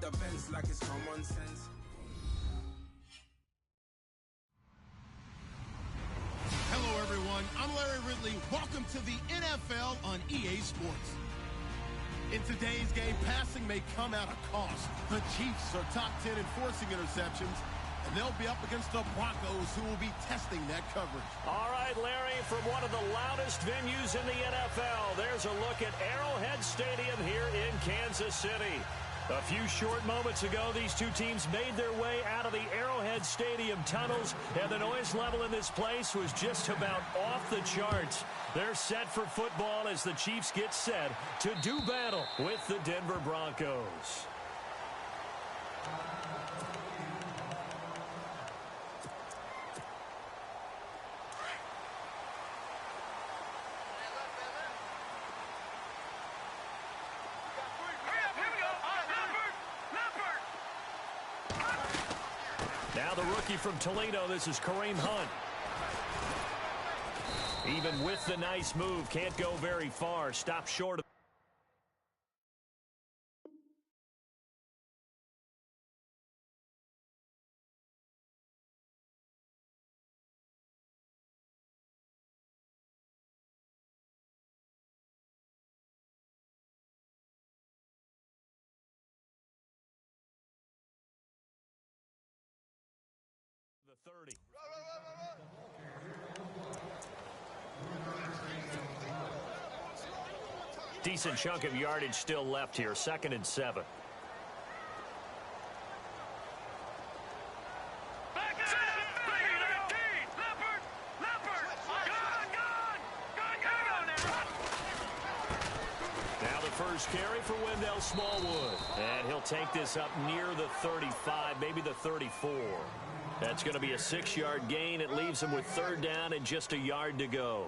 events like it's common sense. Hello, everyone. I'm Larry Ridley. Welcome to the NFL on EA Sports. In today's game, passing may come at a cost. The Chiefs are top 10 in forcing interceptions, and they'll be up against the Broncos, who will be testing that coverage. All right, Larry, from one of the loudest venues in the NFL, there's a look at Arrowhead Stadium here in Kansas City. A few short moments ago, these two teams made their way out of the Arrowhead Stadium tunnels, and the noise level in this place was just about off the charts. They're set for football as the Chiefs get set to do battle with the Denver Broncos. Now the rookie from Toledo, this is Kareem Hunt. Even with the nice move, can't go very far. Stop short of. The 30. Decent chunk of yardage still left here. 2nd and 7. Now the first carry for Wendell Smallwood. And he'll take this up near the 35, maybe the 34. That's going to be a 6-yard gain. It leaves him with 3rd down and just a yard to go.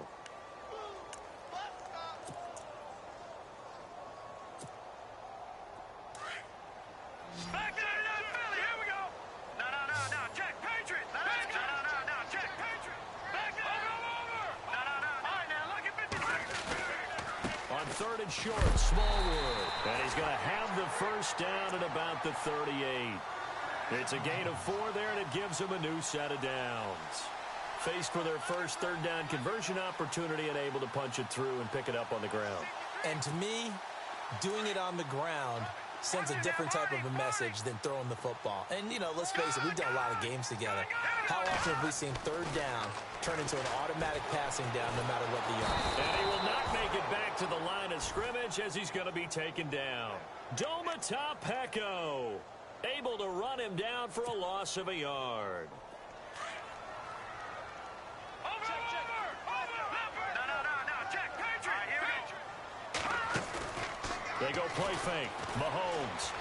On 3rd and short, Smallwood. And he's going to have the first down at about the 38. It's a gain of 4 there, and it gives them a new set of downs. Faced with their first 3rd down conversion opportunity and able to punch it through and pick it up on the ground. And to me, doing it on the ground sends a different type of a message than throwing the football. And, you know, let's face it, we've done a lot of games together. How often have we seen 3rd down turn into an automatic passing down no matter what the yard? And he will not make it back to the line of scrimmage as he's going to be taken down. Domata Peko able to run him down for a loss of a yard. They go play fake. Mahomes.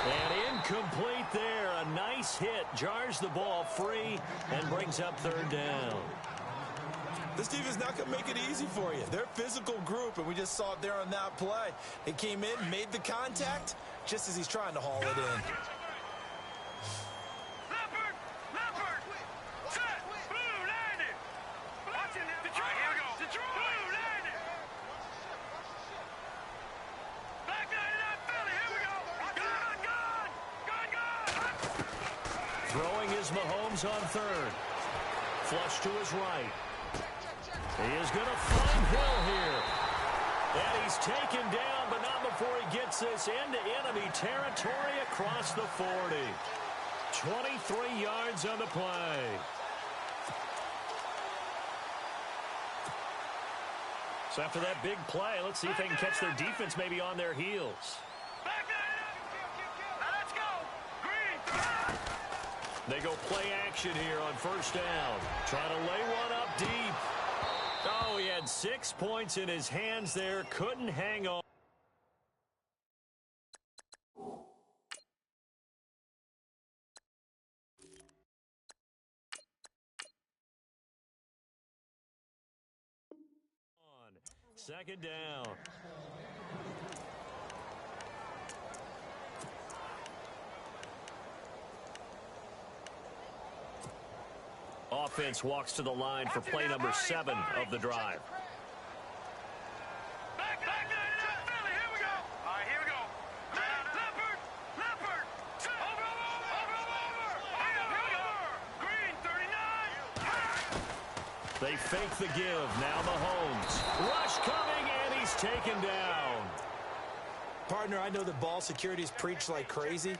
And incomplete there. A nice hit. Jars the ball free and brings up 3rd down. This team is not going to make it easy for you. They're a physical group, and we just saw it there on that play. It came in, made the contact, just as he's trying to haul it in. Throwing is Mahomes on 3rd. Flush to his right. He is going to find Hill here. And he's taken down, but not before he gets this into enemy territory across the 40. 23 yards on the play. So after that big play, let's see if they can catch their defense maybe on their heels. They go play action here on 1st down. Trying to lay one up deep. Oh, he had 6 points in his hands there. Couldn't hang on. Second down. Offense walks to the line for play number 7 of the drive. They fake the give. Now Mahomes. Rush coming, and he's taken down. Partner, I know that ball security is preached like crazy,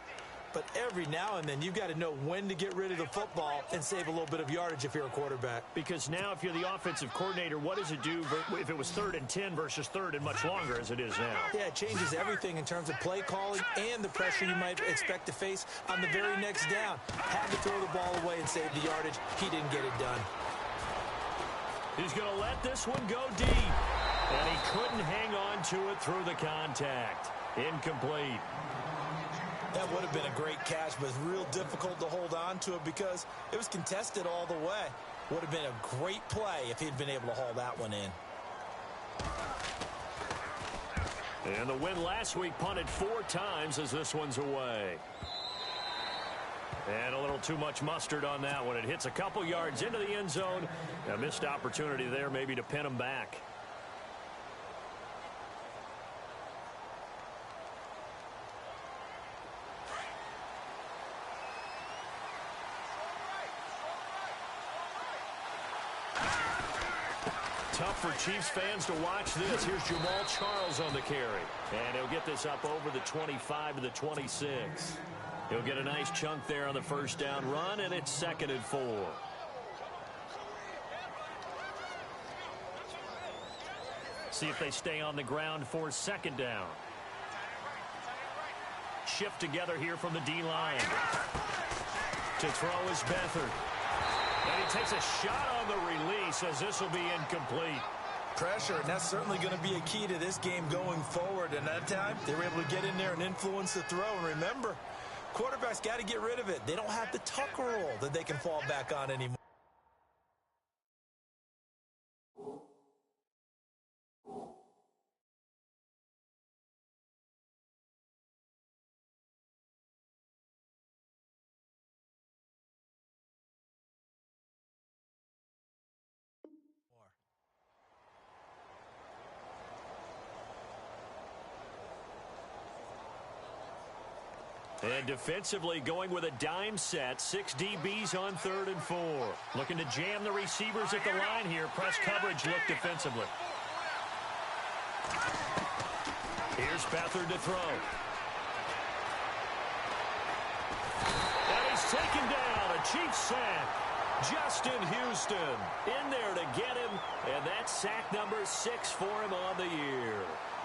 but every now and then you've got to know when to get rid of the football and save a little bit of yardage if you're a quarterback. Because now if you're the offensive coordinator, what does it do if it was 3rd and 10 versus 3rd and much longer as it is now? Yeah, it changes everything in terms of play calling and the pressure you might expect to face on the very next down. Had to throw the ball away and save the yardage. He didn't get it done. He's going to let this one go deep. And he couldn't hang on to it through the contact. Incomplete. That would have been a great catch, but it's real difficult to hold on to it because it was contested all the way. Would have been a great play if he'd been able to haul that one in. And the win last week punted 4 times as this one's away. And a little too much mustard on that one. It hits a couple yards into the end zone. A missed opportunity there maybe to pin him back. Tough for Chiefs fans to watch this. Here's Jamal Charles on the carry. And he'll get this up over the 25 to the 26. He'll get a nice chunk there on the first down run, and it's 2nd and 4. See if they stay on the ground for 2nd down. Shift together here from the D-line. To throw is Beathard. And he takes a shot on the release as this will be incomplete. Pressure, and that's certainly going to be a key to this game going forward. And that time, they were able to get in there and influence the throw. And remember, quarterbacks got to get rid of it. They don't have the tuck rule that they can fall back on anymore. And defensively going with a dime set. 6 DBs on 3rd and 4. Looking to jam the receivers at the line here. Press coverage look defensively. Here's Beathard to throw. And he's taken down. A Chiefs sack. Justin Houston in there to get him. And that's sack number 6 for him on the year.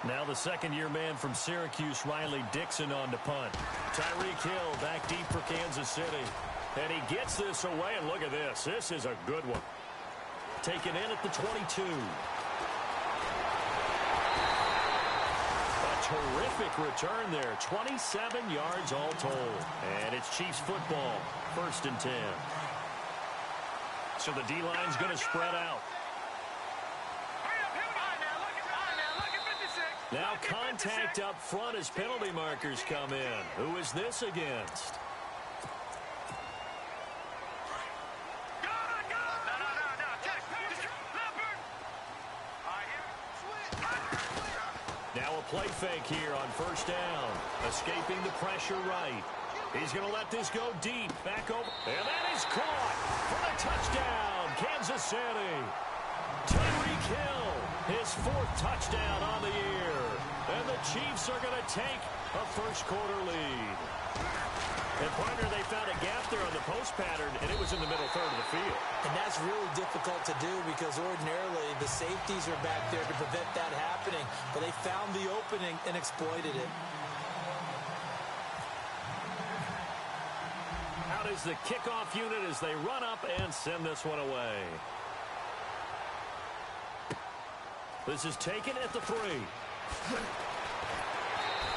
Now the second-year man from Syracuse, Riley Dixon, on to punt. Tyreek Hill back deep for Kansas City. And he gets this away, and look at this. This is a good one. Taken in at the 22. A terrific return there. 27 yards all told. And it's Chiefs football. 1st and 10. So the D-line's going to spread out. Now contact up front as penalty markers come in. Who is this against? Now a play fake here on 1st down. Escaping the pressure right. He's going to let this go deep. Back over. And that is caught for the touchdown. Kansas City. Tyreek Hill, his 4th touchdown on the year. And the Chiefs are going to take a first-quarter lead. And, partner, they found a gap there on the post pattern, and it was in the middle third of the field. And that's really difficult to do because ordinarily the safeties are back there to prevent that happening. But they found the opening and exploited it. Out is the kickoff unit as they run up and send this one away. This is taken at the 3.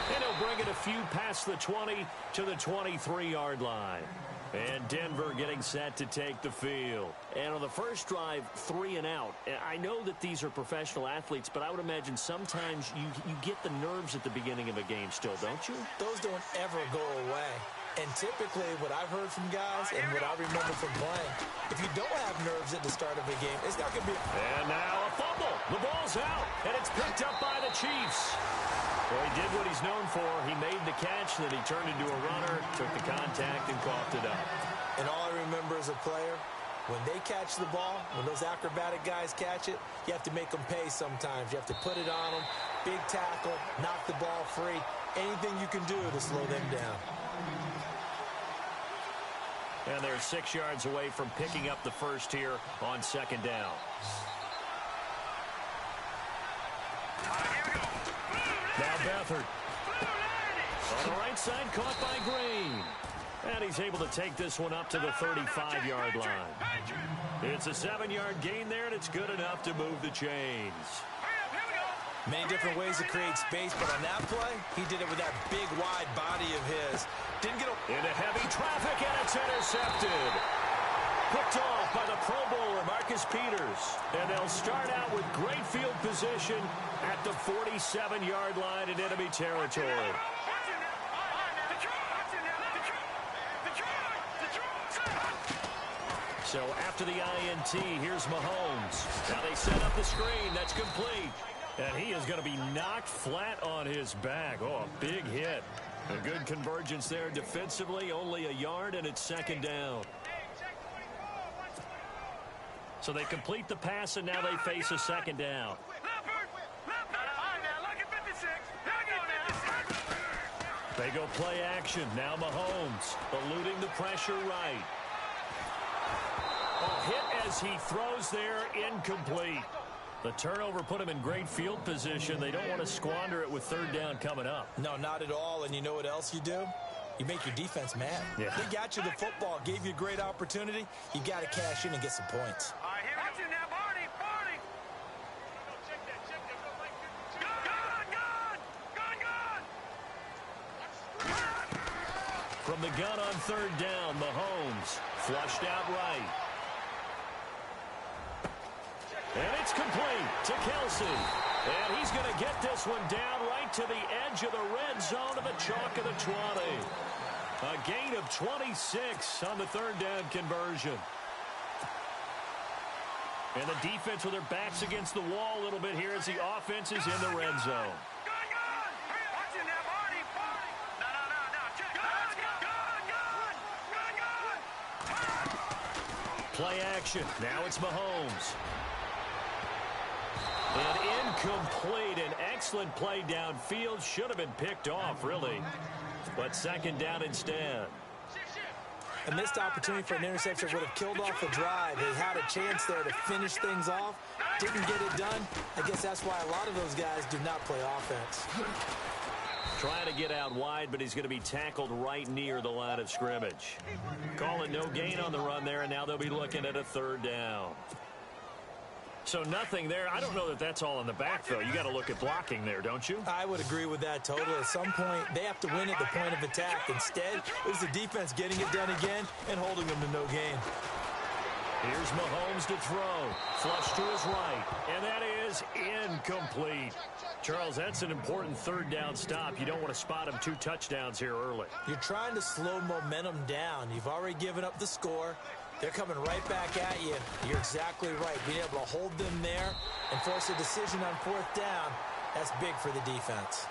And he'll bring it a few past the 20 to the 23-yard line. And Denver getting set to take the field. And on the first drive, 3 and out. I know that these are professional athletes, but I would imagine sometimes you get the nerves at the beginning of a game still, don't you? Those don't ever go away. And typically what I've heard from guys and what I remember from playing, if you don't have nerves at the start of a game, it's not going to be... And now a fumble. The ball's out, and it's picked up by the Chiefs. Well, he did what he's known for. He made the catch, then he turned into a runner, took the contact, and coughed it up. And all I remember as a player When they catch the ball, when those acrobatic guys catch it, you have to make them pay sometimes. You have to put it on them, big tackle, knock the ball free. Anything you can do to slow them down. And they're 6 yards away from picking up the first here on second down. Now Beathard. On the right side, caught by Green. And he's able to take this one up to the 35-yard line. It's a 7-yard gain there, and it's good enough to move the chains. Many different ways to create space, but on that play, he did it with that big, wide body of his. Didn't get into heavy traffic, and it's intercepted. Picked off by the Pro Bowler, Marcus Peters. And they'll start out with great field position at the 47-yard line in enemy territory. So after the INT, here's Mahomes. Now they set up the screen. That's complete. And he is going to be knocked flat on his back. Oh, a big hit. A good convergence there defensively. Only a yard, and it's second down. So they complete the pass, and now they face a second down. They go play action. Now Mahomes eluding the pressure right. Oh, hit as he throws there, incomplete. The turnover put him in great field position. They don't want to squander it with third down coming up. No, not at all. And you know what else you do? You make your defense mad. Yeah. They got you the football, gave you a great opportunity. You got to cash in and get some points. From the gun on third down, Mahomes flushed out right. And it's complete to Kelsey. And he's going to get this one down right to the edge of the red zone of the chalk of the 20. A gain of 26 on the third down conversion. And the defense with their backs against the wall a little bit here as the offense is in the red zone. Play action. Now it's Mahomes. And incomplete. An excellent play downfield. Should have been picked off, really. But second down instead. A missed opportunity for an interception would have killed off a drive. They had a chance there to finish things off. Didn't get it done. I guess that's why a lot of those guys do not play offense. Trying to get out wide, but he's going to be tackled right near the line of scrimmage. Call it no gain on the run there, and now they'll be looking at a third down. So nothing there. I don't know that that's all in the back, though. You got to look at blocking there, don't you? I would agree with that totally. At some point, they have to win at the point of attack. Instead, it was the defense getting it done again and holding them to no gain. Here's Mahomes to throw. Flush to his right. And that is incomplete. Charles, that's an important third down stop. You don't want to spot him 2 touchdowns here early. You're trying to slow momentum down. You've already given up the score. They're coming right back at you. You're exactly right. Being able to hold them there and force a decision on fourth down, that's big for the defense.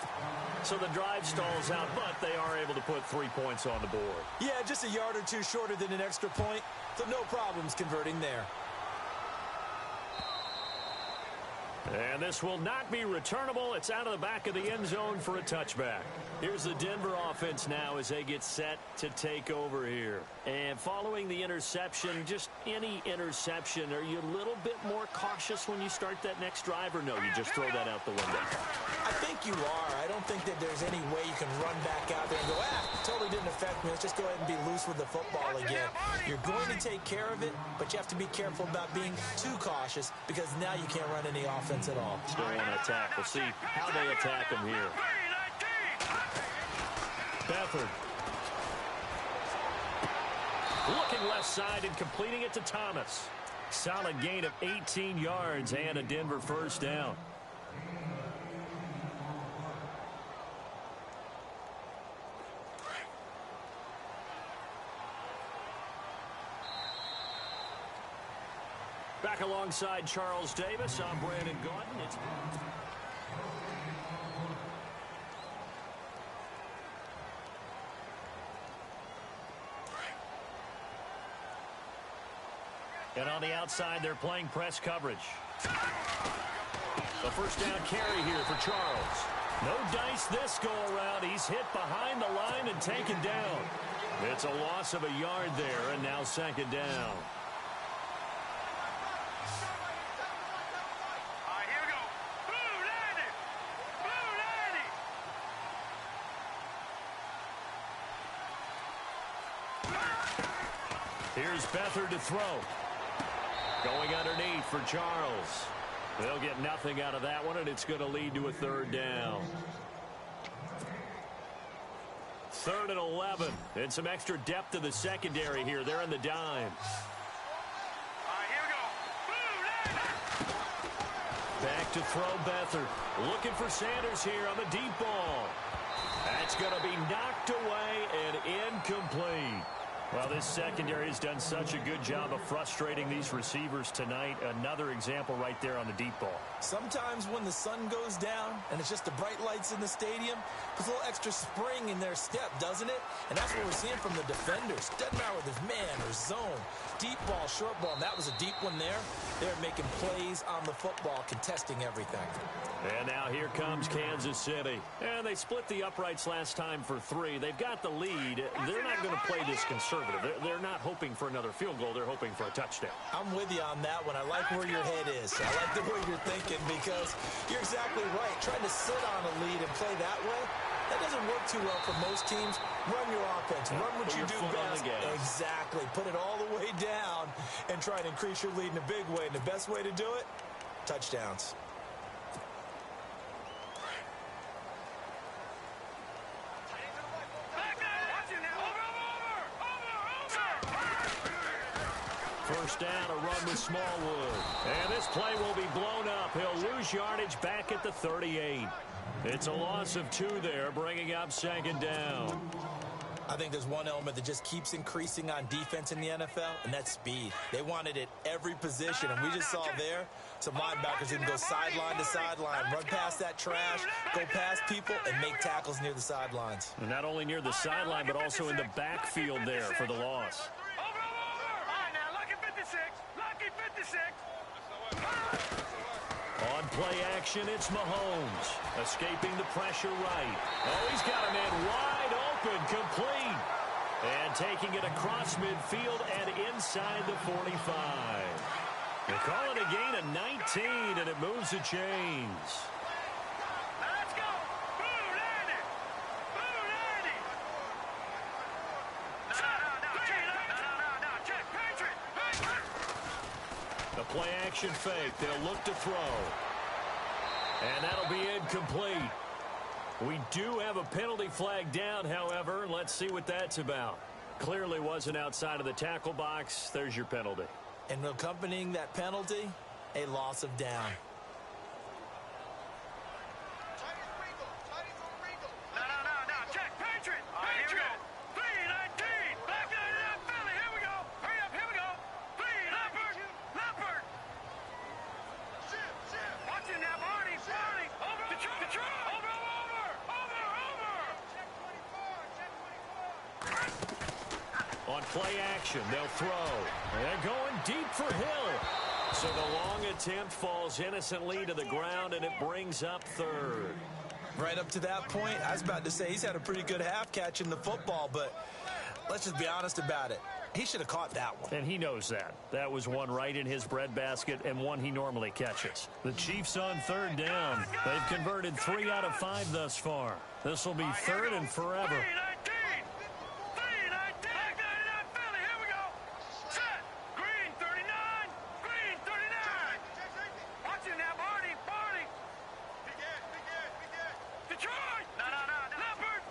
So the drive stalls out, but they are able to put 3 points on the board. Yeah, just a yard or two shorter than an extra point, so no problems converting there. And this will not be returnable. It's out of the back of the end zone for a touchback. Here's the Denver offense now as they get set to take over here. And following the interception, just any interception, are you a little bit more cautious when you start that next drive, or no, you just throw that out the window? I think you are. I don't think that there's any way you can run back out there and go, totally didn't affect me. Let's just go ahead and be loose with the football again. You're going to take care of it, but you have to be careful about being too cautious because now you can't run any offense at all. Still want to attack. We'll see how they attack him here. Beathard. Looking left side and completing it to Thomas. Solid gain of 18 yards and a Denver first down. Back alongside Charles Davis, I'm Brandon Gaudin. And on the outside, they're playing press coverage. The first down carry here for Charles. No dice this go-around. He's hit behind the line and taken down. It's a loss of a yard there, and now second down. Here's Beathard to throw. Going underneath for Charles. They'll get nothing out of that one, and it's going to lead to a third down. 3rd and 11. And some extra depth to the secondary here. They're in the dime. Back to throw Beathard. Looking for Sanders here on the deep ball. That's going to be knocked away and incomplete. Well, this secondary has done such a good job of frustrating these receivers tonight. Another example right there on the deep ball. Sometimes when the sun goes down and it's just the bright lights in the stadium, puts a little extra spring in their step, doesn't it? And that's what we're seeing from the defenders. Doesn't matter whether it's man or zone. Deep ball, short ball, and that was a deep one there. They're making plays on the football, contesting everything. And now here comes Kansas City. And they split the uprights last time for 3. They've got the lead. They're not going to play this conservative. They're not hoping for another field goal. They're hoping for a touchdown. I'm with you on that one. I like where your head is. I like the way you're thinking because you're exactly right. Trying to sit on a lead and play that way, that doesn't work too well for most teams. Run your offense. Run what you do best. Exactly. Put it all the way down and try and increase your lead in a big way. And the best way to do it, touchdowns. First down, a run with Smallwood. And this play will be blown up. He'll lose yardage back at the 38. It's a loss of 2 there, bringing up second down. I think there's one element that just keeps increasing on defense in the NFL, and that's speed. They want it at every position, and we just saw there some linebackers who can go sideline to sideline, run past that trash, go past people, and make tackles near the sidelines. And not only near the sideline, but also in the backfield there for the loss. On play action, it's Mahomes. Escaping the pressure right. Oh, he's got a man wide open, complete. And taking it across midfield and inside the 45. They call it a gain of 19, and it moves the chains. Let's go. Boo, Landy. Boo, Landy. No. Check, Patriot. The play action fake. They'll look to throw. And that'll be incomplete. We do have a penalty flag down, however. Let's see what that's about. Clearly wasn't outside of the tackle box. There's your penalty. And accompanying that penalty, a loss of down. No. Check, Patriot. Patriot. 3-19. Back to the Philly. Here we go. Hurry up. Here we go. 3, Leopard. Watching that, Barney. Over. Detroit. Over. On play action, they'll throw. They're going deep for Hill. So the long attempt falls innocently to the ground, and it brings up third. Right up to that point, I was about to say he's had a pretty good half catching the football, but let's just be honest about it. He should have caught that one. And he knows that. That was one right in his breadbasket and one he normally catches. The Chiefs on third down. They've converted 3 out of 5 thus far. This will be third and forever. 3-19. Leopard.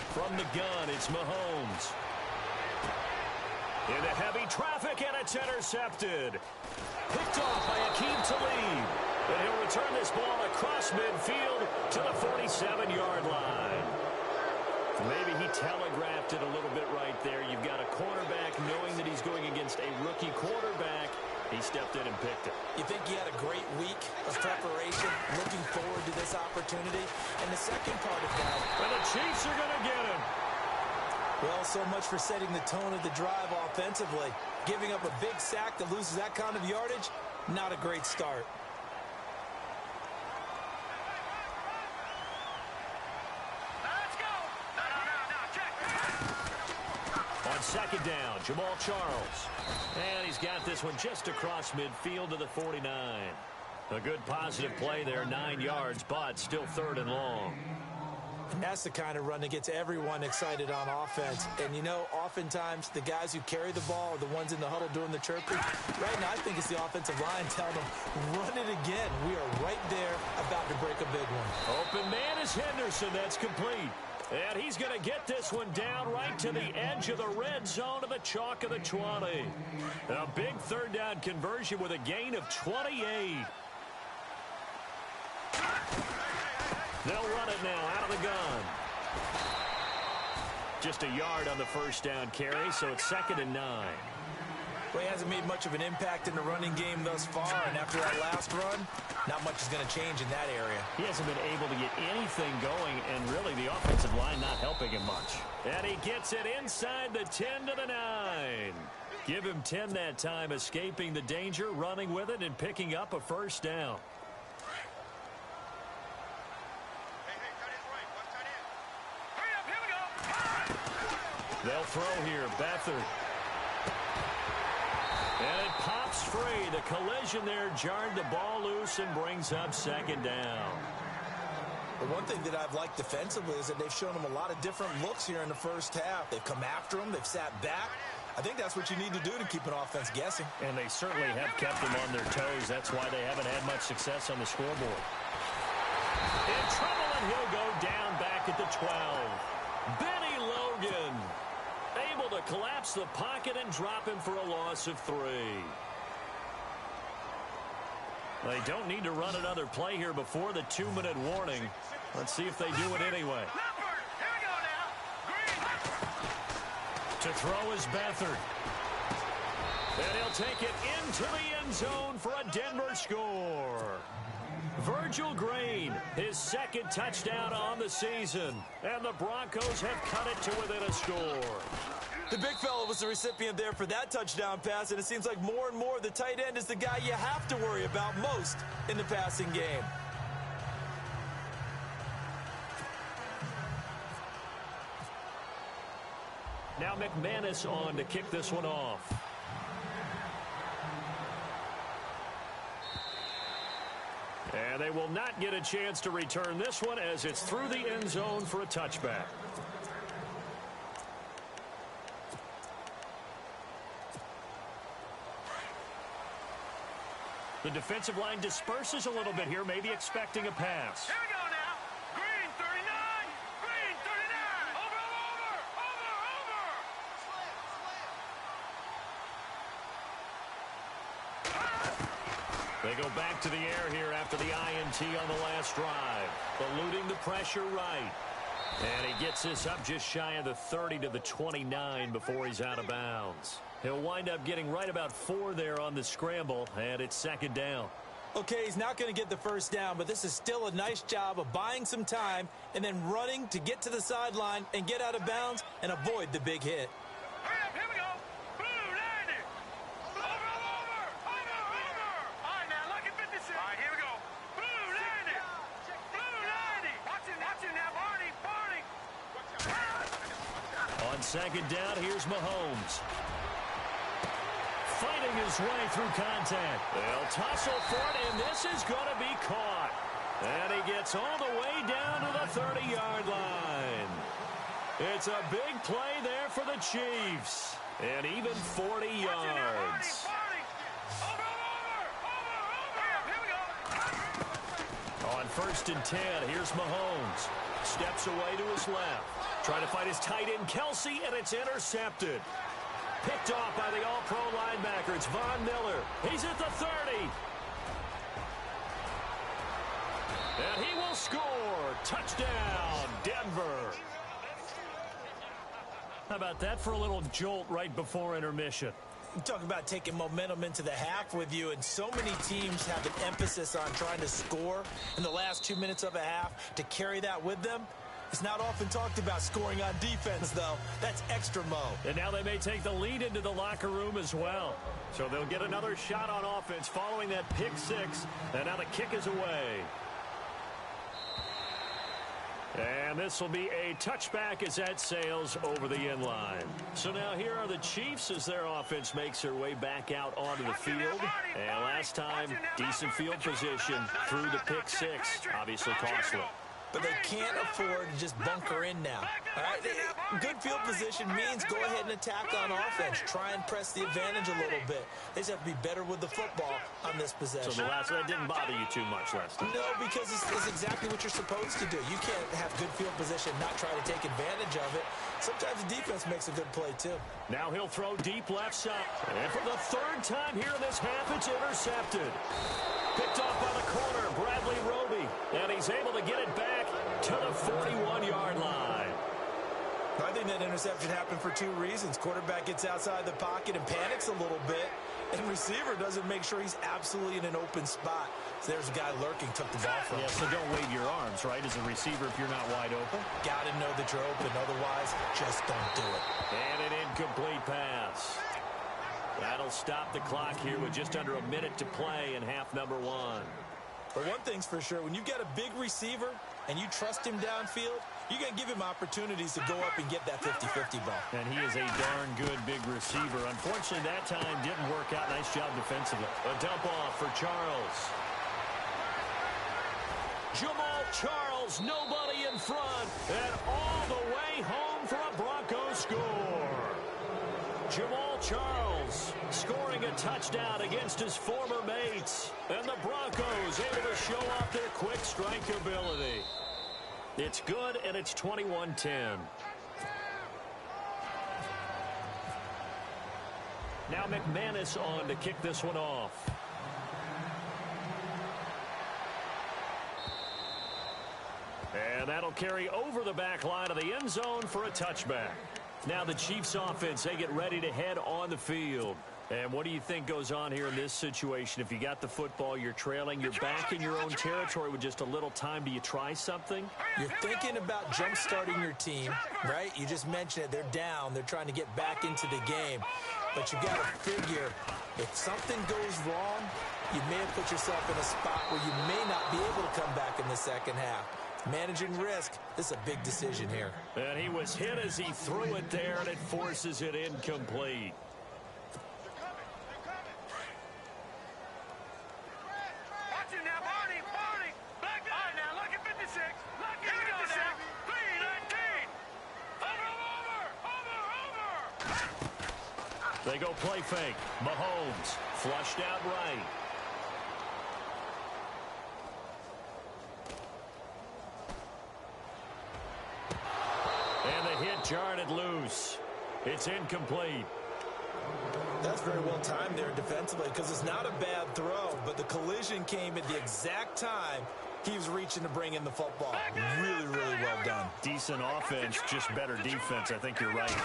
From the gun, it's Mahomes. Into heavy traffic, and it's intercepted. Picked off by Aqib Talib. And he'll return this ball across midfield to the 47-yard line. Maybe he telegraphed it a little bit right there. You've got a cornerback knowing that he's going against a rookie quarterback. He stepped in and picked it. You think he had a great week of preparation, looking forward to this opportunity? And the second part of that... And the Chiefs are going to get him. Well, so much for setting the tone of the drive offensively. Giving up a big sack that loses that kind of yardage, not a great start. Let's go. No, check. On second down, Jamal Charles. And he's got this one just across midfield to the 49. A good positive play there, 9 yards, but still 3rd and long. That's the kind of run that gets everyone excited on offense. And, you know, oftentimes the guys who carry the ball are the ones in the huddle doing the chirping. Right now, I think it's the offensive line telling them, run it again. We are right there about to break a big one. Open man is Henderson. That's complete. And he's going to get this one down right to the edge of the red zone of the chalk of the 20. A big 3rd down conversion with a gain of 28. They'll run it now out of the gun. Just a yard on the 1st down carry, so it's 2nd and 9. Well, he hasn't made much of an impact in the running game thus far, and after that last run, not much is going to change in that area. He hasn't been able to get anything going, and really the offensive line not helping him much. And he gets it inside the 10 to the 9. Give him 10 that time, escaping the danger, running with it, and picking up a 1st down. They'll throw here. Beathard. And it pops free. The collision there jarred the ball loose and brings up 2nd down. The one thing that I've liked defensively is that they've shown them a lot of different looks here in the 1st half. They've come after them. They've sat back. I think that's what you need to do to keep an offense guessing. And they certainly have kept them on their toes. That's why they haven't had much success on the scoreboard. In trouble, and he'll go down back at the 12. Benny Logan able to collapse the pocket and drop him for a loss of 3. They don't need to run another play here before the 2-minute warning. Let's see if they do it anyway. Here we go now. To throw is Beathard. And he'll take it into the end zone for a Denver score. Virgil Green, his 2nd touchdown on the season. And the Broncos have cut it to within a score. The big fella was the recipient there for that touchdown pass, and it seems like more and more the tight end is the guy you have to worry about most in the passing game. Now McManus on to kick this one off. And they will not get a chance to return this one as it's through the end zone for a touchback. The defensive line disperses a little bit here, maybe expecting a pass. Here we go now. Green 39. Green 39. Over. They go back to the air here after the INT on the last drive. Eluding the pressure right. And he gets this up just shy of the 30 to the 29 before he's out of bounds. He'll wind up getting right about 4 there on the scramble, and it's 2nd down. Okay, he's not going to get the 1st down, but this is still a nice job of buying some time and then running to get to the sideline and get out of bounds and avoid the big hit. Hurry up, here we go. Blue 90. Over. All right, now, look at 56. All right, here we go. Blue 90. Blue 90. Watch it now, Barney. On 2nd down, here's Mahomes. Fighting his way through contact. They'll tussle for it, and this is going to be caught. And he gets all the way down to the 30-yard line. It's a big play there for the Chiefs. And even 40 yards. Over. Here we go. On 1st and 10, here's Mahomes. Steps away to his left. Trying to fight his tight end, Kelsey, and it's intercepted. Picked off by the all-pro linebacker. It's Von Miller. He's at the 30. And he will score. Touchdown, Denver. How about that for a little jolt right before intermission? You talk about taking momentum into the half with you, and so many teams have an emphasis on trying to score in the last 2 minutes of a half to carry that with them. It's not often talked about scoring on defense, though. That's extra mo. And now they may take the lead into the locker room as well. So they'll get another shot on offense following that pick six. And now the kick is away. And this will be a touchback as that sails over the end line. So now here are the Chiefs as their offense makes their way back out onto the field. And last time, decent field position through the pick six. Obviously costly. But they can't afford to just bunker in now. All right? Good field position means go ahead and attack on offense. Try and press the advantage a little bit. They just have to be better with the football on this possession. So that didn't bother you too much last time? No, because it's exactly what you're supposed to do. You can't have good field position, not try to take advantage of it. Sometimes the defense makes a good play, too. Now he'll throw deep left side. And for the third time here in this half, it's intercepted. Picked off by the corner, Bradley Roby. And he's able to get it back to the 41-yard line. I think that interception happened for two reasons. Quarterback gets outside the pocket and panics a little bit. And receiver doesn't make sure he's absolutely in an open spot. So there's a guy lurking, took the ball from him. Yeah, so don't wave your arms, right, as a receiver if you're not wide open. Got to know that you're open. Otherwise, just don't do it. And an incomplete pass. That'll stop the clock here with just under a minute to play in half number one. But one thing's for sure, when you've got a big receiver and you trust him downfield, you're going to give him opportunities to go up and get that 50-50 ball. And he is a darn good big receiver. Unfortunately, that time didn't work out. Nice job defensively. A dump off for Charles. Jamal Charles, nobody in front, and all the way home for a Broncos score. Jamal Charles scoring a touchdown against his former mates. And the Broncos able to show off their quick strike ability. It's good, and it's 21-10. Now McManus on to kick this one off. And that'll carry over the back line of the end zone for a touchback. Now the Chiefs offense, they get ready to head on the field. And what do you think goes on here in this situation? If you got the football, you're trailing, you're back in your own territory with just a little time. Do you try something? You're thinking about jump-starting your team, right? You just mentioned it. They're down. They're trying to get back into the game. But you got to figure, if something goes wrong, you may have put yourself in a spot where you may not be able to come back in the second half. Managing risk, this is a big decision here. And he was hit as he threw it there, and it forces it incomplete. Watch it now, Barney. Back up. All right, now, look at 56. Look at 56. 319. Over. They go play fake. Mahomes flushed out right. And the hit jarred it loose. It's incomplete. That's very well timed there defensively because it's not a bad throw, but the collision came at the exact time he was reaching to bring in the football. Really, really well done. Decent offense, just better defense. I think you're right.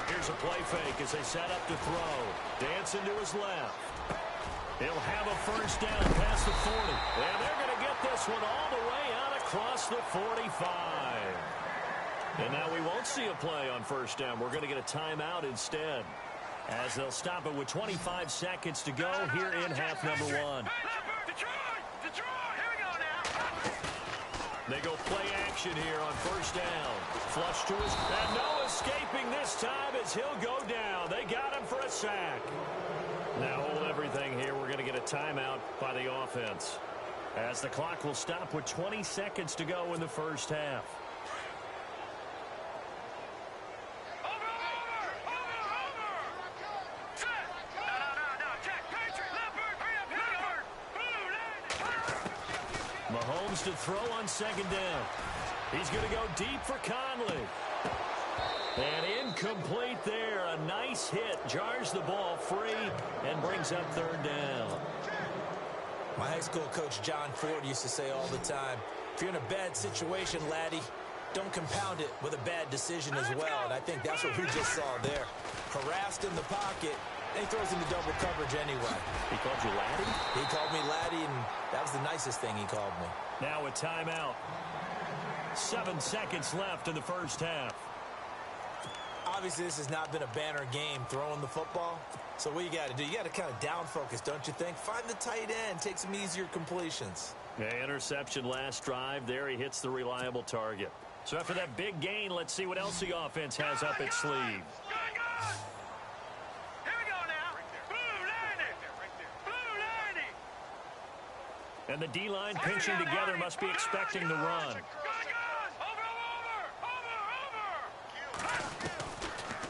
Here's a play fake as they set up to throw. Dancing to his left. He'll have a first down past the 40. And they're going to get this one all the way out across the 45. And now we won't see a play on first down. We're going to get a timeout instead, as they'll stop it with 25 seconds to go here in half number one. Detroit, here we go now. They go play action here on first down. Flush to his, and no escaping this time as he'll go down. They got him for a sack. Now hold everything here. We're going to get a timeout by the offense, as the clock will stop with 20 seconds to go in the first half. Mahomes to throw on second down. He's going to go deep for Conley. And incomplete there. A nice hit. Jars the ball free and brings up third down. My high school coach John Ford used to say all the time, if you're in a bad situation, laddie, don't compound it with a bad decision as well. And I think that's what we just saw there. Harassed in the pocket. And he throws into double coverage anyway. He called you laddie? He called me laddie, and that was the nicest thing he called me. Now a timeout. 7 seconds left in the first half. Obviously, this has not been a banner game throwing the football. So what you got to do, you got to kind of down focus, don't you think? Find the tight end, take some easier completions. Yeah, interception last drive. There he hits the reliable target. So after that big gain, let's see what else the offense has up its sleeve. Here we go now. Blue landing. Blue landing. And the D-line pinching together must be expecting the run.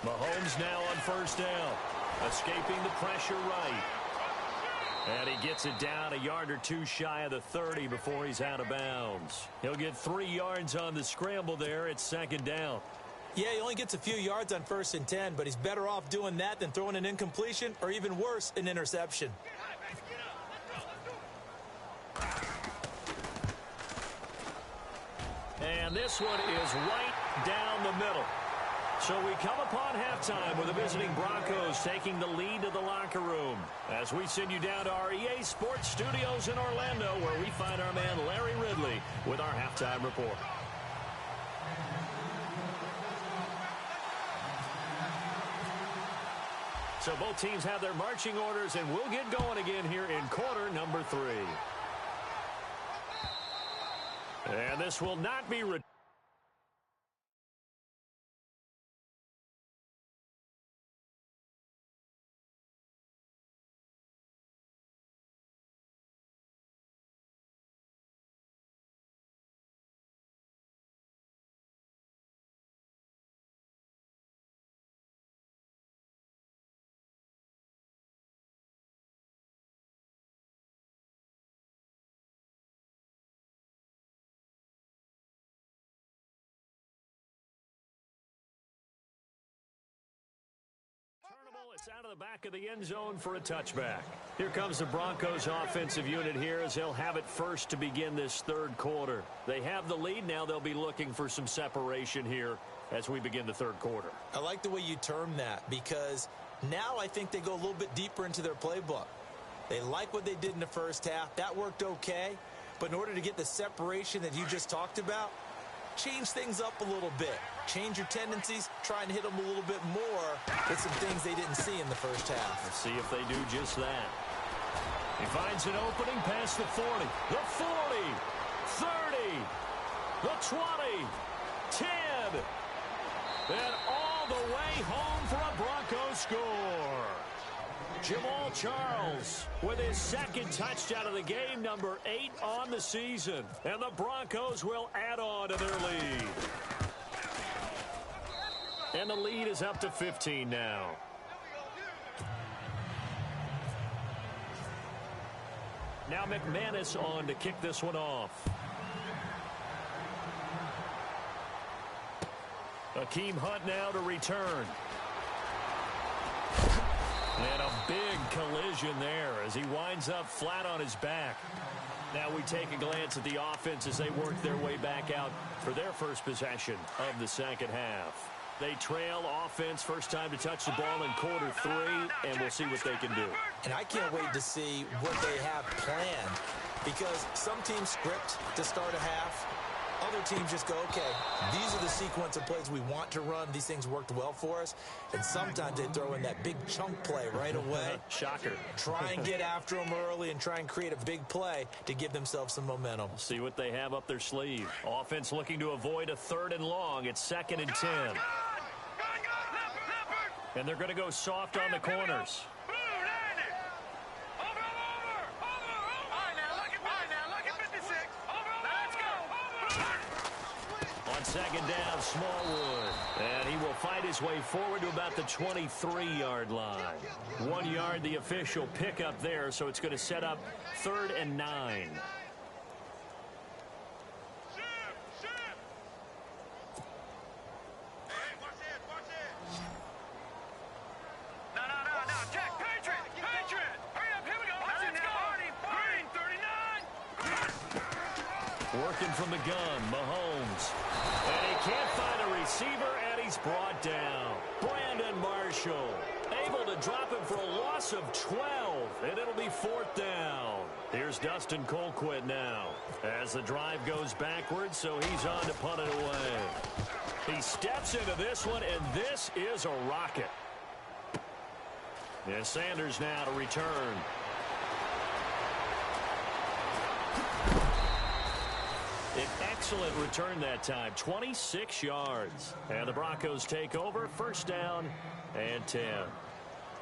Mahomes now on first down. Escaping the pressure right. And he gets it down a yard or two shy of the 30 before he's out of bounds. He'll get 3 yards on the scramble there. It's second down. Yeah, he only gets a few yards on 1st and 10, but he's better off doing that than throwing an incompletion or even worse, an interception. And this one is right down the middle. So we come upon halftime with the visiting Broncos taking the lead to the locker room as we send you down to our EA Sports Studios in Orlando, where we find our man Larry Ridley with our halftime report. So both teams have their marching orders, and we'll get going again here in quarter number 3. And this will not be returned. It's out of the back of the end zone for a touchback. Here comes the Broncos offensive unit here as they'll have it first to begin this third quarter. They have the lead. Now they'll be looking for some separation here as we begin the third quarter. I like the way you term that, because now I think they go a little bit deeper into their playbook. They like what they did in the first half. That worked okay. But in order to get the separation that you just talked about, change things up a little bit. Change your tendencies, try and hit them a little bit more with some things they didn't see in the first half. Let's see if they do just that. He finds an opening past the 40, the 40, 30, the 20, 10, and all the way home for a Broncos score. Jamal Charles with his second touchdown of the game, number 8 on the season. And the Broncos will add on to their lead. And the lead is up to 15 now. Now McManus on to kick this one off. Akeem Hunt now to return. And a big collision there as he winds up flat on his back. Now we take a glance at the offense as they work their way back out for their first possession of the second half. They trail offense, first time to touch the ball in quarter 3, and we'll see what they can do. And I can't wait to see what they have planned, because some teams script to start a half. Other teams just go, okay, these are the sequence of plays we want to run. These things worked well for us. And sometimes they throw in that big chunk play right away. Shocker. Try and get after them early and try and create a big play to give themselves some momentum. See what they have up their sleeve. Offense looking to avoid a 3rd and long. It's 2nd and 10. And they're going to go soft on the corners. On second down, Smallwood. And he will fight his way forward to about the 23-yard line. 1 yard, the official pickup there, so it's going to set up 3rd and 9. Working from the gun, Mahomes. And he can't find a receiver, and he's brought down. Brandon Marshall. able to drop him for a loss of 12, and it'll be 4th down. Here's Dustin Colquitt now as the drive goes backwards, so he's on to punt it away. He steps into this one, and this is a rocket. And Sanders now to return. An excellent return that time, 26 yards. And the Broncos take over, 1st down and 10.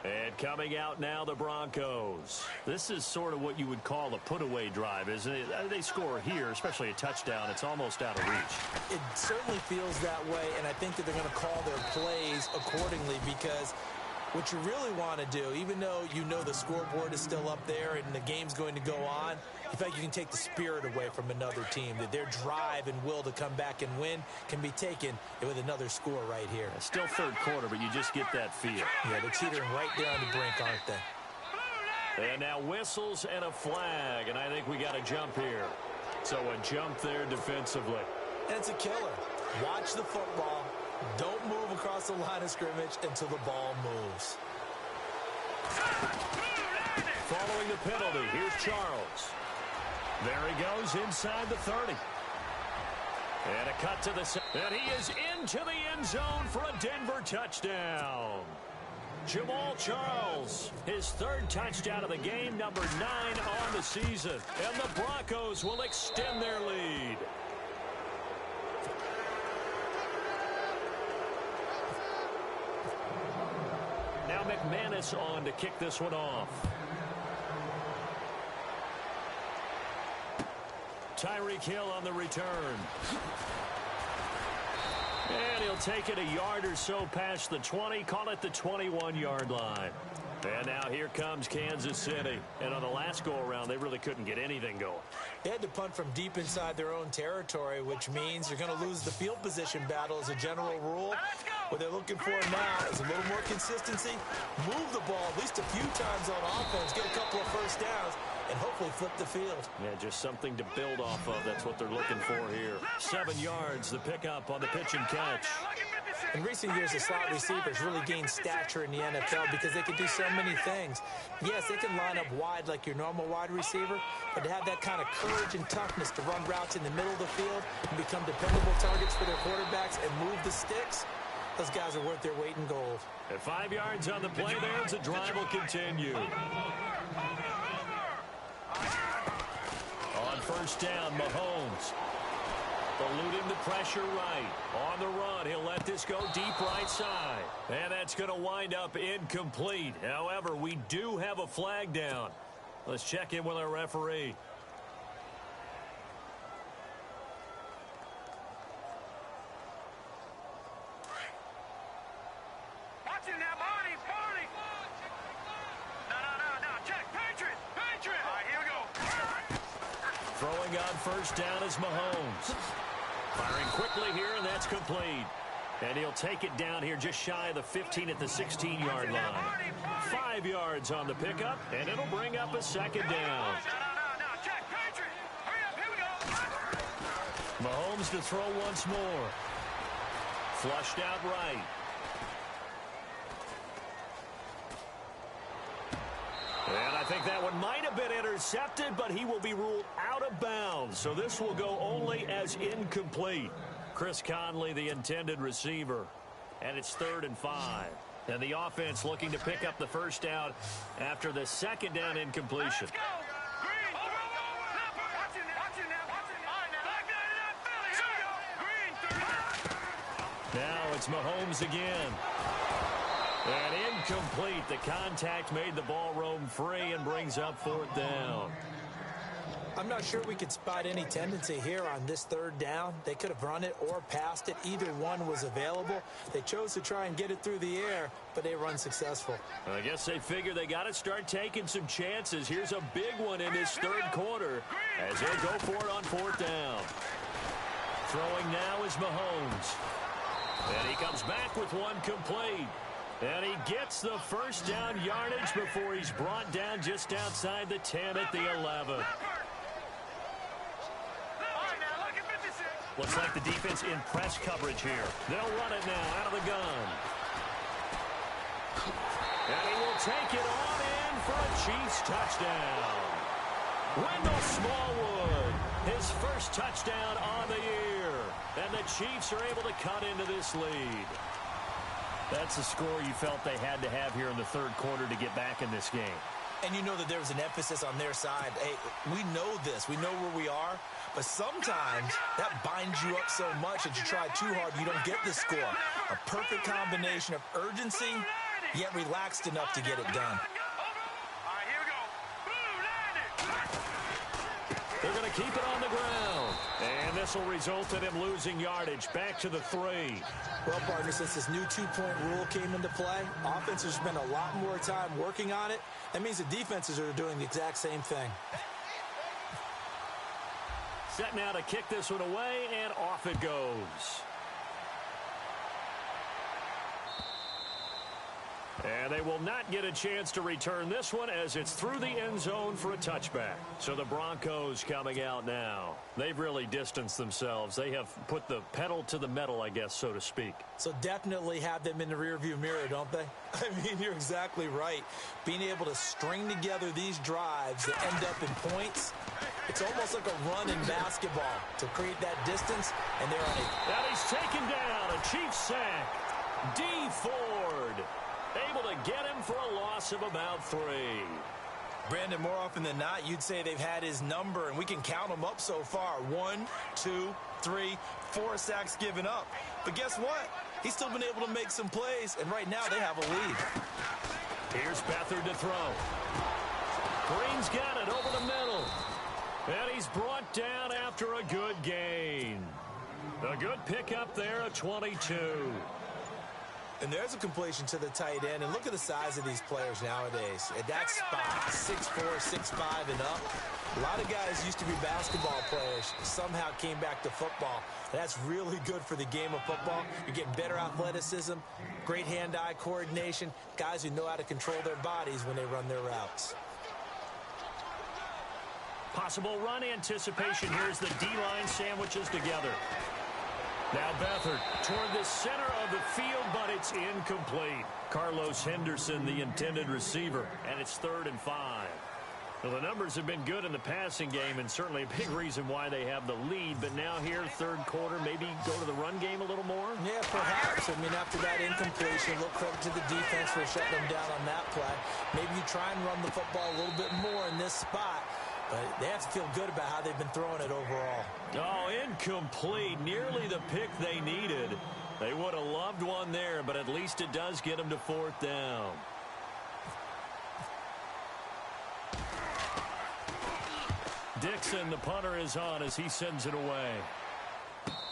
And coming out now, the Broncos. This is sort of what you would call a put-away drive, isn't it? They score here, especially a touchdown. It's almost out of reach. It certainly feels that way, and I think that they're going to call their plays accordingly, because what you really want to do, even though you know the scoreboard is still up there and the game's going to go on, in fact, you can take the spirit away from another team. That their drive and will to come back and win can be taken with another score right here. Still 3rd quarter, but you just get that feel. Yeah, they're teetering right there on the brink, aren't they? And now whistles and a flag, and I think we got a jump here. So a jump there defensively. And it's a killer. Watch the football. Don't move across the line of scrimmage until the ball moves. Following the penalty, here's Charles. There he goes inside the 30. And a cut to the side. And he is into the end zone for a Denver touchdown. Jamal Charles, his 3rd touchdown of the game, number 9 on the season. And the Broncos will extend their lead. Now McManus on to kick this one off. Tyreek Hill on the return. And he'll take it a yard or so past the 20, call it the 21-yard line. And now here comes Kansas City. And on the last go-around, they really couldn't get anything going. They had to punt from deep inside their own territory, which means you're going to lose the field position battle as a general rule. What they're looking for now is a little more consistency, move the ball at least a few times on offense, get a couple of 1st downs, and hopefully flip the field. Yeah, just something to build off of. That's what they're looking for here. 7 yards, the pickup on the pitch and catch. In recent years, the slot receivers really gained stature in the NFL because they can do so many things. Yes, they can line up wide like your normal wide receiver, but to have that kind of courage and toughness to run routes in the middle of the field and become dependable targets for their quarterbacks and move the sticks, those guys are worth their weight in gold. At 5 yards on the play there, the drive will continue. On 1st down, Mahomes. Eluding the pressure right. On the run, he'll let this go deep right side. And that's going to wind up incomplete. However, we do have a flag down. Let's check in with our referee. Watch it now, Barney, Barney. No, check, Patriot. All right, here we go. Throwing on 1st down is Mahomes. Firing quickly here, and that's complete. And he'll take it down here just shy of the 15 at the 16-yard line. 5 yards on the pickup, and it'll bring up a 2nd down. No, check, Patriot. Hurry up, here we go. Mahomes to throw once more. Flushed out right. And I think that one might have been intercepted, but he will be ruled out of bounds. So this will go only as incomplete. Chris Conley, the intended receiver. And it's 3rd and 5. And the offense looking to pick up the 1st down after the 2nd down incompletion. Let's go. Green. Watch it now. All right, now. Back that up, Philly. Green. Now it's Mahomes again. And incomplete. The contact made the ball roam free and brings up 4th down. I'm not sure we could spot any tendency here on this 3rd down. They could have run it or passed it. Either one was available. They chose to try and get it through the air, but they were unsuccessful. I guess they figure they got to start taking some chances. Here's a big one in this 3rd quarter as they'll go for it on 4th down. Throwing now is Mahomes. And he comes back with one complete. And he gets the 1st down yardage before he's brought down just outside the 10 at the 11. Looks like the defense in press coverage here. They'll run it now out of the gun. And he will take it on in for a Chiefs touchdown. Wendell Smallwood, his first touchdown on the year. And the Chiefs are able to cut into this lead. That's a score you felt they had to have here in the third quarter to get back in this game. And you know that there was an emphasis on their side. Hey, we know this. We know where we are. But sometimes that binds you up so much that you try too hard, you don't get the score. A perfect combination of urgency, yet relaxed enough to get it done. They're going to keep it on the ground. And this will result in him losing yardage back to the 3. Well, partner, since this new two-point rule came into play, offenses spend a lot more time working on it. That means the defenses are doing the exact same thing. Set now to kick this one away, and off it goes. And they will not get a chance to return this one as it's through the end zone for a touchback. So the Broncos coming out now. They've really distanced themselves. They have put the pedal to the metal, I guess, so to speak. So definitely have them in the rearview mirror, don't they? I mean, you're exactly right. Being able to string together these drives that end up in points, it's almost like a run in basketball to create that distance, and they're on it. And he's taken down, a Chiefs sack. D. Ford able to get him for a loss of about 3. Brandon, more often than not, you'd say they've had his number, and we can count them up so far. 1, 2, 3, 4 sacks given up. But guess what? He's still been able to make some plays, and right now they have a lead. Here's Beathard to throw. Green's got it over the middle. And he's brought down after a good gain. A good pickup there at 22. And there's a completion to the tight end. And look at the size of these players nowadays. At that spot, 6'4", 6'5", and up. A lot of guys used to be basketball players, somehow came back to football. And that's really good for the game of football. You're getting better athleticism, great hand-eye coordination, guys who know how to control their bodies when they run their routes. Possible run anticipation here as the D-line sandwiches together. Now Beathard toward the center of the field, but it's incomplete. Carlos Henderson, the intended receiver, and it's 3rd and 5. Well, the numbers have been good in the passing game, and certainly a big reason why they have the lead. But now here, third quarter, maybe go to the run game a little more? Yeah, perhaps. I mean, after that incompletion, a little credit to the defense for shutting them down on that play. Maybe you try and run the football a little bit more in this spot. But they have to feel good about how they've been throwing it overall. Oh, incomplete. Nearly the pick they needed. They would have loved one there, but at least it does get them to 4th down. Dixon, the punter, is on as he sends it away.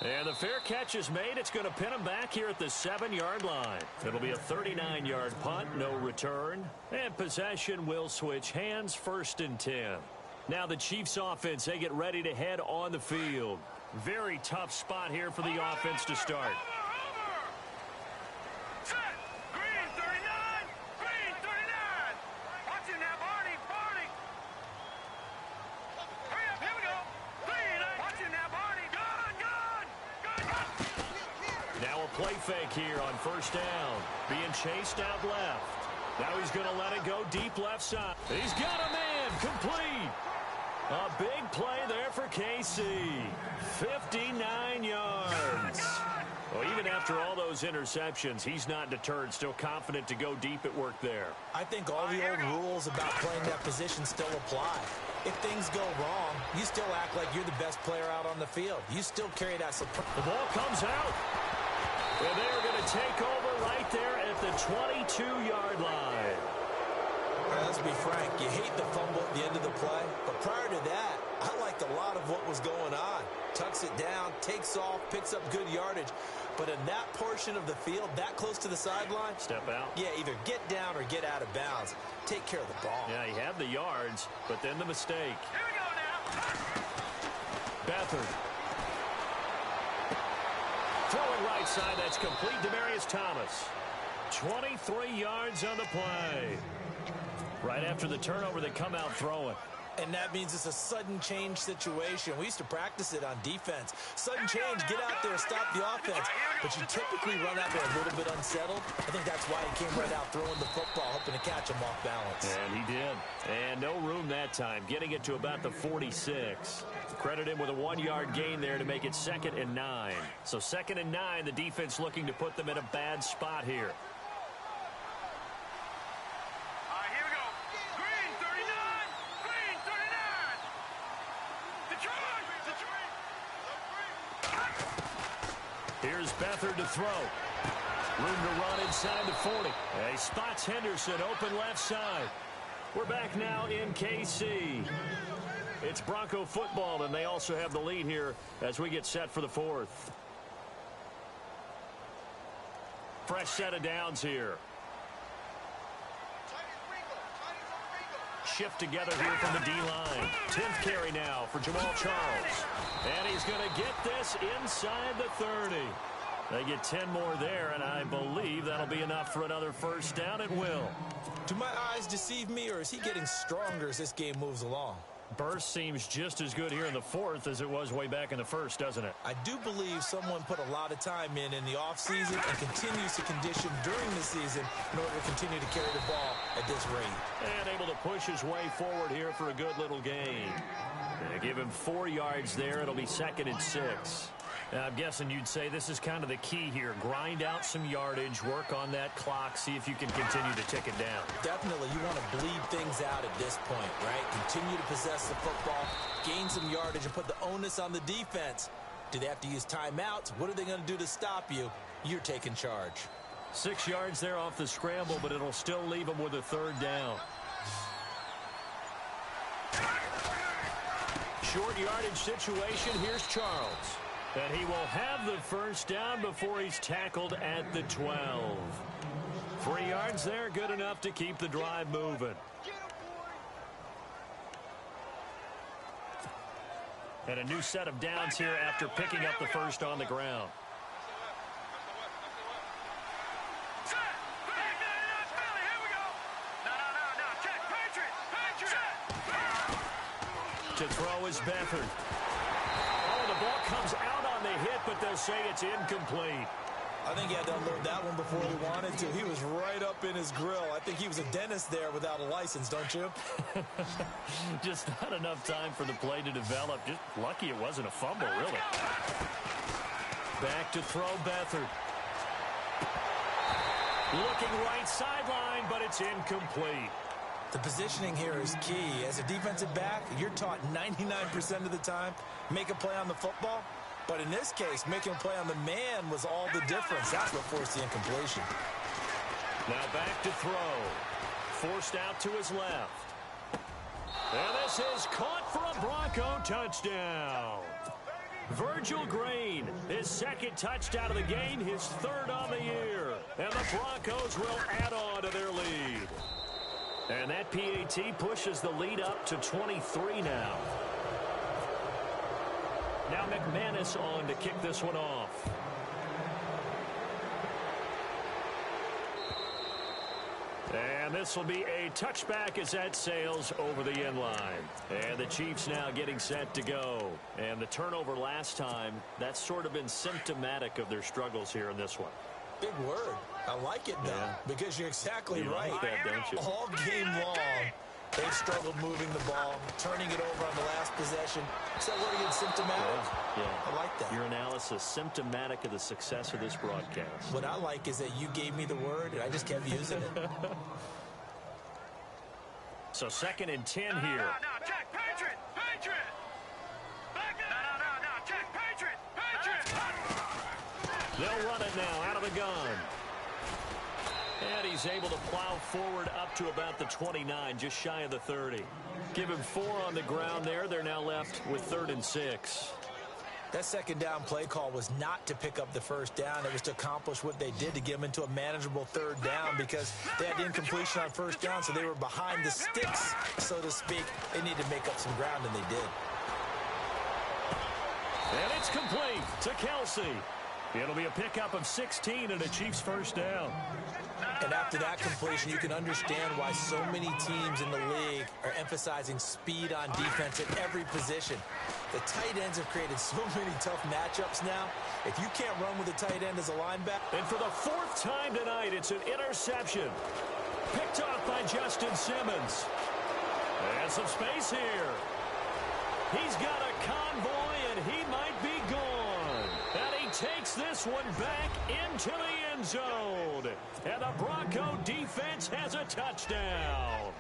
And the fair catch is made. It's going to pin him back here at the 7-yard line. It'll be a 39-yard punt, no return. And possession will switch hands, 1st and 10. Now the Chiefs offense, they get ready to head on the field. Very tough spot here for the offense to start. Set. Green 39. Green 39. Watch it now, Barney. Barney. Hurry up. Here we go. Green. Watch it now, Barney. Good. Now a play fake here on 1st down. Being chased out left. Now he's going to let it go deep left side. He's got a man. Complete. A big play there for KC. 59 yards. Well, even after all those interceptions, he's not deterred, still confident to go deep at work there. I think all the old rules about playing that position still apply. If things go wrong, you still act like you're the best player out on the field. You still carry that support. The ball comes out. And they're going to take over right there at the 22-yard line. Let's be frank, you hate the fumble at the end of the play, but prior to that, I liked a lot of what was going on. Tucks it down, takes off, picks up good yardage, but in that portion of the field, that close to the sideline, step out. Yeah, either get down or get out of bounds. Take care of the ball. Yeah, he had the yards, but then the mistake. Here we go now. Beathard. Throwing right side, that's complete. Demaryius Thomas. 23 yards on the play. Right after the turnover, they come out throwing. And that means it's a sudden change situation. We used to practice it on defense. Sudden change, get out there, stop the offense. But you typically run out there a little bit unsettled. I think that's why he came right out throwing the football, hoping to catch him off balance. And he did. And no room that time, getting it to about the 46. Credit him with a 1-yard gain there to make it 2nd and 9. So 2nd and 9, the defense looking to put them in a bad spot here. Here's Beathard to throw. Room to run inside the 40. He spots Henderson open left side. We're back now in KC. It's Bronco football, and they also have the lead here as we get set for the 4th. Fresh set of downs here. Shift together here from the D-line. 10th carry now for Jamal Charles. And he's going to get this inside the 30. They get 10 more there, and I believe that'll be enough for another first down. It will. Do my eyes deceive me, or is he getting stronger as this game moves along? Burst seems just as good here in the 4th as it was way back in the 1st, doesn't it? I do believe someone put a lot of time in the offseason and continues to condition during the season in order to continue to carry the ball at this rate. And able to push his way forward here for a good little gain. Give him 4 yards there. It'll be 2nd and 6. I'm guessing you'd say this is kind of the key here. Grind out some yardage, work on that clock, see if you can continue to tick it down. Definitely, you want to bleed things out at this point, right? Continue to possess the football, gain some yardage, and put the onus on the defense. Do they have to use timeouts? What are they going to do to stop you? You're taking charge. 6 yards there off the scramble, but it'll still leave them with a 3rd down. Short yardage situation. Here's Charles. And he will have the first down before he's tackled at the 12. 3 yards there, good enough to keep the drive moving. And a new set of downs here after picking up the first on the ground. To throw is Beathard. Oh, the ball comes out on the hit, but they'll say it's incomplete. I think he had to unload that one before he wanted to. He was right up in his grill. I think he was a dentist there without a license, don't you? Just not enough time for the play to develop. Just lucky it wasn't a fumble, really. Back to throw Beathard. Looking right sideline, but it's incomplete. The positioning here is key. As a defensive back, you're taught 99% of the time, make a play on the football. But in this case, making a play on the man was all the difference. That's what forced the incompletion. Now back to throw. Forced out to his left. And this is caught for a Bronco touchdown. Virgil Green, his 2nd touchdown of the game, his 3rd on the year. And the Broncos will add on to their lead. And that PAT pushes the lead up to 23 now. Now McManus on to kick this one off. And this will be a touchback as that sails over the end line. And the Chiefs now getting set to go. And the turnover last time, that's sort of been symptomatic of their struggles here in this one. Big word. I like it, though, because you're exactly right. Like that, don't you? All game long, they've struggled moving the ball, turning it over on the last possession. Is that what again, symptomatic? Yeah. I like that. Your analysis, symptomatic of the success of this broadcast. What I like is that you gave me the word, and I just kept using it. So 2nd and 10 here. No, check, Patriot! Patriot! Back up! No, check, Patriot! Patriot! They'll run it now out of the gun. And he's able to plow forward up to about the 29, just shy of the 30. Give him 4 on the ground there. They're now left with 3rd and 6. That 2nd down play call was not to pick up the first down. It was to accomplish what they did to get them into a manageable 3rd down because they had incompletion on 1st down, so they were behind the sticks, so to speak. They needed to make up some ground, and they did. And it's complete to Kelsey. It'll be a pickup of 16 and a Chiefs first down. And after that completion, you can understand why so many teams in the league are emphasizing speed on defense at every position. The tight ends have created so many tough matchups now. If you can't run with a tight end as a linebacker. And for the 4th time tonight, it's an interception. Picked off by Justin Simmons. And some space here. He's got a convoy, and he might be gone. And he takes this one back into the end zone. And the Bronco defense has a touchdown.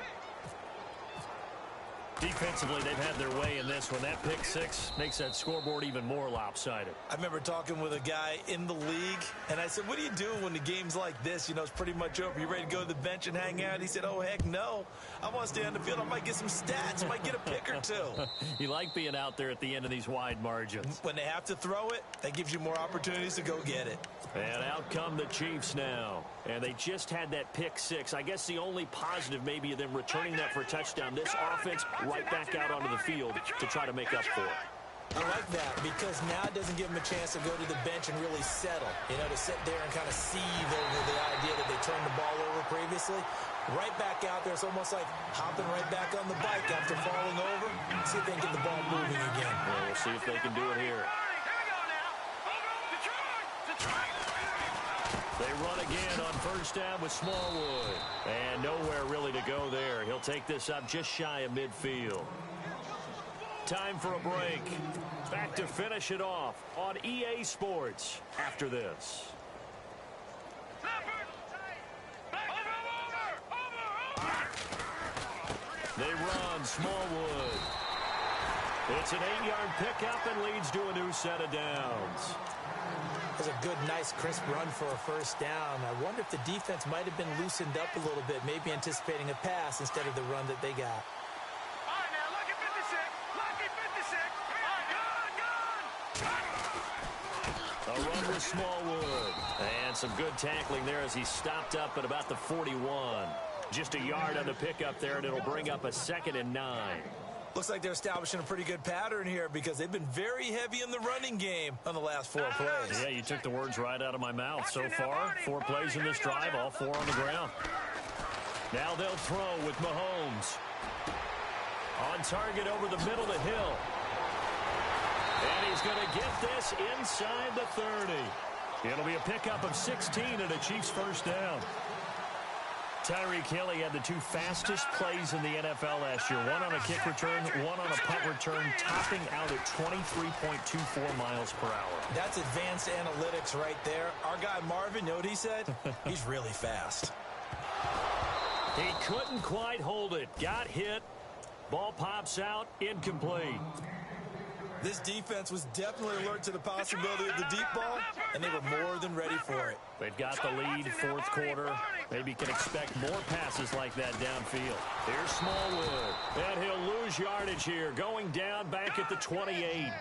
Defensively, they've had their way in this one. That pick six makes that scoreboard even more lopsided. I remember talking with a guy in the league, and I said, what do you do when the game's like this? You know, it's pretty much over. You ready to go to the bench and hang out? He said, oh, heck no. I want to stay on the field. I might get some stats. I might get a pick or two. You like being out there at the end of these wide margins. When they have to throw it, that gives you more opportunities to go get it. And out come the Chiefs now. And they just had that pick six. I guess the only positive maybe of them returning that for a touchdown. This offense right back out onto the field to try to make up for it. I like that because now it doesn't give them a chance to go to the bench and really settle. You know, to sit there and kind of seethe over the idea that they turned the ball over previously. Right back out there. It's almost like hopping right back on the bike after falling over. See if they can get the ball moving again. Well, we'll see if they can do it here. They run again on first down with Smallwood. And nowhere really to go there. He'll take this up just shy of midfield. Time for a break. Back to finish it off on EA Sports after this. They run Smallwood. It's an 8-yard pickup and leads to a new set of downs. It was a good, nice, crisp run for a first down. I wonder if the defense might have been loosened up a little bit, maybe anticipating a pass instead of the run that they got. All right, now, lucky 56. Lucky 56. A run with Smallwood. And some good tackling there as he stopped up at about the 41. Just a yard on the pickup there, and it'll bring up a 2nd and 9. Looks like they're establishing a pretty good pattern here because they've been very heavy in the running game on the last 4 plays. Yeah, you took the words right out of my mouth. So far, 4 plays in this drive, all 4 on the ground. Now they'll throw with Mahomes. On target over the middle to Hill. And he's going to get this inside the 30. It'll be a pickup of 16 and a Chiefs first down. Tyreek Hill had the 2 fastest plays in the NFL last year. One on a kick return, one on a punt return, topping out at 23.24 miles per hour. That's advanced analytics right there. Our guy Marvin, you know what he said? He's really fast. He couldn't quite hold it. Got hit. Ball pops out. Incomplete. This defense was definitely alert to the possibility of the deep ball, and they were more than ready for it. They've got the lead, 4th quarter. Maybe can expect more passes like that downfield. Here's Smallwood. And he'll lose yardage here, going down back at the 28.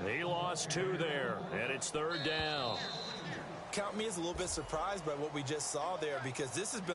He lost 2 there, and it's 3rd down. Count me as a little bit surprised by what we just saw there because this has been